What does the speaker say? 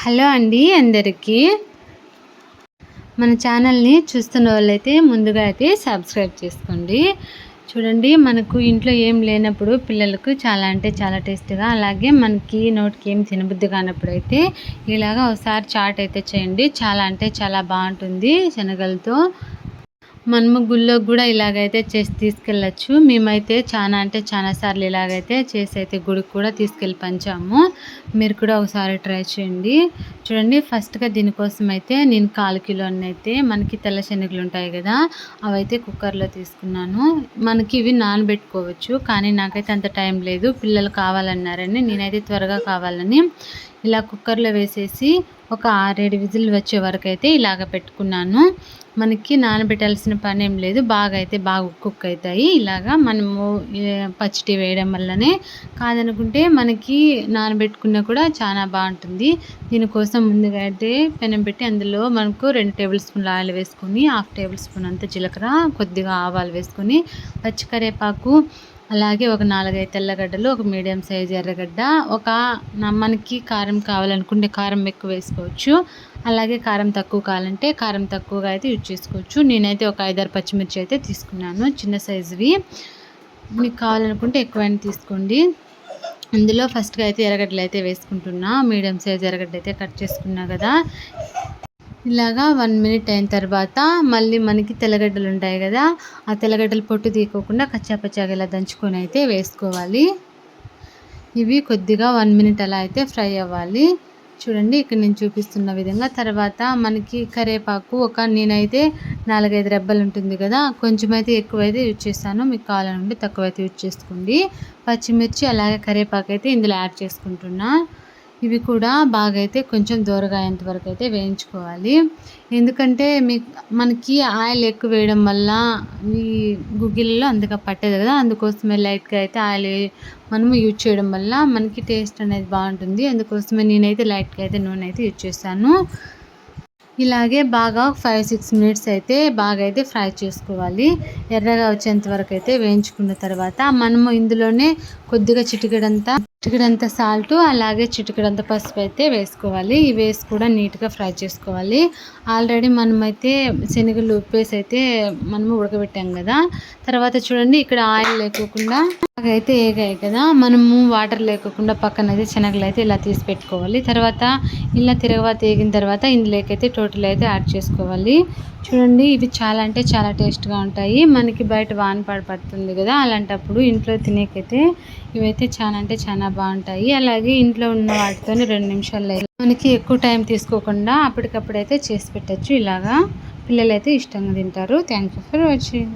Hello అండి అందరికీ. మన ఛానల్ని చూస్తున్న వాళ్ళైతే ముందుగా అయితే సబ్స్క్రైబ్ చేసుకోండి. చూడండి, మనకు ఇంట్లో ఏం లేనప్పుడు పిల్లలకు చాలా అంటే చాలా టేస్ట్గా, అలాగే మనకి నోటికి ఏం తినబుద్ధి కానప్పుడు అయితే ఇలాగా ఒకసారి చాట్ అయితే చేయండి. చాలా అంటే చాలా బాగుంటుంది. శనగలతో మనము గుళ్ళోకి కూడా ఇలాగైతే చేసి తీసుకెళ్ళచ్చు. మేమైతే చాలా అంటే చాలా సార్లు ఇలాగైతే చేసి అయితే గుడికి కూడా తీసుకెళ్ళి పంచాము. మీరు కూడా ఒకసారి ట్రై చేయండి. చూడండి, ఫస్ట్గా దీనికోసం అయితే నేను 1/4 కిలో అయితే మనకి తెల్ల శనగలు ఉంటాయి కదా, అవైతే కుక్కర్లో తీసుకున్నాను. మనకి ఇవి నానబెట్టుకోవచ్చు, కానీ నాకైతే అంత టైం లేదు. పిల్లలు కావాలన్నారని నేనైతే త్వరగా కావాలని ఇలా కుక్కర్లో వేసేసి ఒక 6-7 విజిల్ వచ్చే వరకు అయితే ఇలాగ పెట్టుకున్నాను. మనకి నానబెట్టాల్సిన పని ఏం లేదు. బాగా కుక్ అవుతాయి. ఇలాగా మనము పచ్చిటి వేయడం వల్లనే. కాదనుకుంటే మనకి నానబెట్టుకున్నా కూడా చాలా బాగుంటుంది. దీనికోసం ముందుగా అయితే పెనం పెట్టి అందులో మనకు 2 టేబుల్ స్పూన్ల ఆయిల్ వేసుకొని, 1/2 టేబుల్ స్పూన్ అంత జీలకర్ర, కొద్దిగా ఆవాలు వేసుకొని, పచ్చికరేపాకు, అలాగే ఒక 4-5 తెల్లగడ్డలు, ఒక మీడియం సైజు ఎర్రగడ్డ, మనకి కారం కావాలనుకుంటే కారం ఎక్కువ వేసుకోవచ్చు, అలాగే కారం తక్కువ కావాలంటే కారం తక్కువగా అయితే యూజ్ చేసుకోవచ్చు. నేనైతే ఒక 5-6 పచ్చిమిర్చి అయితే తీసుకున్నాను, చిన్న సైజువి. మీకు కావాలనుకుంటే ఎక్కువైనా తీసుకోండి. అందులో ఫస్ట్గా అయితే ఎర్రగడ్డలు అయితే వేసుకుంటున్నా. మీడియం సైజు ఎర్రగడ్డ అయితే కట్ చేసుకున్నా కదా. ఇలాగా 1 మినిట్ అయిన తర్వాత మళ్ళీ మనకి తెల్లగడ్డలు ఉంటాయి కదా, ఆ తెల్లగడ్డలు పొట్టు తీయకోకుండా కచ్చాపచ్చాగా ఇలా దంచుకొని అయితే వేసుకోవాలి. ఇవి కొద్దిగా 1 మినిట్ అలా అయితే ఫ్రై అవ్వాలి. చూడండి, ఇక్కడ నేను చూపిస్తున్న విధంగా. తర్వాత మనకి కరివేపాకు నేనైతే 4-5 రెబ్బలు ఉంటుంది కదా, కొంచెం అయితే ఎక్కువైతే యూజ్ చేస్తాను. మీకు కావాలనుకుంటే తక్కువైతే యూజ్ చేసుకోండి. పచ్చిమిర్చి అలాగే కరివేపాకు అయితే ఇందులో యాడ్ చేసుకుంటున్నా. ఇవి కూడా బాగా అయితే కొంచెం దూరగా అయ్యేంత వరకు అయితే వేయించుకోవాలి. ఎందుకంటే మనకి ఆయిల్ ఎక్కువ వేయడం వల్ల ఈ గుగ్గిలలో అందుగా పట్టదు కదా, అందుకోసమే లైట్గా అయితే ఆయిల్ మనము యూజ్ చేయడం వల్ల మనకి టేస్ట్ అనేది బాగుంటుంది. అందుకోసమే నేనైతే లైట్గా అయితే నూనె అయితే యూజ్ చేస్తాను. ఇలాగే బాగా 5-6 మినిట్స్ అయితే బాగా అయితే ఫ్రై చేసుకోవాలి. ఎర్రగా వచ్చేంత వరకు అయితే వేయించుకున్న తర్వాత మనము ఇందులోనే కొద్దిగా చిటికెడంత సాల్ట్, అలాగే చిటికెడంత పసుపు అయితే వేసుకోవాలి. ఇవి వేసి కూడా నీట్గా ఫ్రై చేసుకోవాలి. ఆల్రెడీ మనమైతే శనగలు ఉప్పేసి అయితే మనము ఉడకబెట్టాం కదా. తర్వాత చూడండి, ఇక్కడ ఆయిల్ లేకోకుండా అయితే ఏగాయి కదా, మనము వాటర్ లేకోకుండా పక్కన అయితే శనగలు అయితే ఇలా తీసి పెట్టుకోవాలి. తర్వాత ఇలా తిరగవాత వేగిన తర్వాత ఇందులోకైతే టోటల్ అయితే యాడ్ చేసుకోవాలి. చూడండి, ఇవి చాలా అంటే చాలా టేస్ట్గా ఉంటాయి. మనకి బయట వాన పడుతుంది కదా, అలాంటప్పుడు ఇంట్లో తినేకైతే ఇవైతే చాలా అంటే చాలా బాగుంటాయి. అలాగే ఇంట్లో ఉన్న వాటితోనే 2 నిమిషాల్లో మనకి ఎక్కువ టైం తీసుకోకుండా అప్పటికప్పుడు అయితే చేసి పెట్టచ్చు. ఇలాగా పిల్లలు అయితే ఇష్టంగా తింటారు. Thank you for watching.